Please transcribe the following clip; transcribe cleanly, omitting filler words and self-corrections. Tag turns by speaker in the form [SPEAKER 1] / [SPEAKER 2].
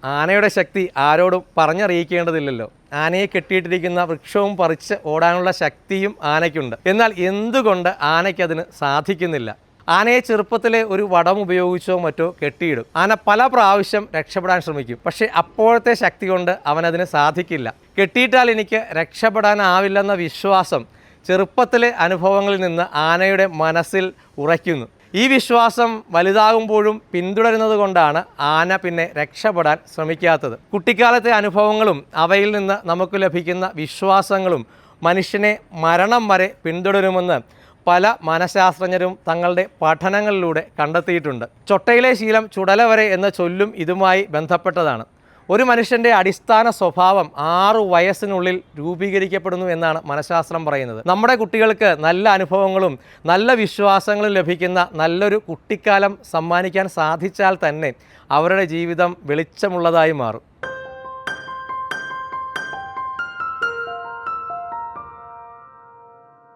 [SPEAKER 1] ആനയുടെ ശക്തി ആരോടും പറഞ്ഞറിയിക്കേണ്ടതില്ലല്ലോ. ആനയെ കെട്ടിയിട്ടിരിക്കുന്ന വൃക്ഷവും പറിച്ച് ഓടാനുള്ള ശക്തിയും ആനയ്ക്കുണ്ട്. എന്നാൽ എന്തുകൊണ്ട് ആനയ്ക്കതിന് സാധിക്കുന്നില്ല? ആനയെ ചെറുപ്പത്തിലെ ഒരു വടം ഉപയോഗിച്ചോ മറ്റോ കെട്ടിയിടും. ആന പല പ്രാവശ്യം രക്ഷപ്പെടാൻ ശ്രമിക്കും. പക്ഷേ അപ്പോഴത്തെ ശക്തി കൊണ്ട് അവനതിന് സാധിക്കില്ല. കെട്ടിയിട്ടാൽ എനിക്ക് രക്ഷപ്പെടാനാവില്ലെന്ന വിശ്വാസം ചെറുപ്പത്തിലെ അനുഭവങ്ങളിൽ നിന്ന് ആനയുടെ മനസ്സിൽ ഉറയ്ക്കുന്നു. ഈ വിശ്വാസം വലുതാകുമ്പോഴും പിന്തുടരുന്നത് കൊണ്ടാണ് ആന പിന്നെ രക്ഷപ്പെടാൻ ശ്രമിക്കാത്തത്. കുട്ടിക്കാലത്തെ അനുഭവങ്ങളും അവയിൽ നിന്ന് നമുക്ക് ലഭിക്കുന്ന വിശ്വാസങ്ങളും മനുഷ്യനെ മരണം വരെ പിന്തുടരുമെന്ന് പല മനഃശാസ്ത്രജ്ഞരും തങ്ങളുടെ പഠനങ്ങളിലൂടെ കണ്ടെത്തിയിട്ടുണ്ട്. ചൊട്ടയിലെ ശീലം ചുടല വരെ എന്ന ചൊല്ലും ഇതുമായി ബന്ധപ്പെട്ടതാണ്. ഒരു മനുഷ്യൻ്റെ അടിസ്ഥാന സ്വഭാവം 6 വയസ്സിനുള്ളിൽ രൂപീകരിക്കപ്പെടുന്നു എന്നാണ് മനഃശാസ്ത്രം പറയുന്നത്. നമ്മുടെ കുട്ടികൾക്ക് നല്ല അനുഭവങ്ങളും നല്ല വിശ്വാസങ്ങളും ലഭിക്കുന്ന നല്ലൊരു കുട്ടിക്കാലം സമ്മാനിക്കാൻ സാധിച്ചാൽ തന്നെ അവരുടെ ജീവിതം വെളിച്ചമുള്ളതായി മാറും.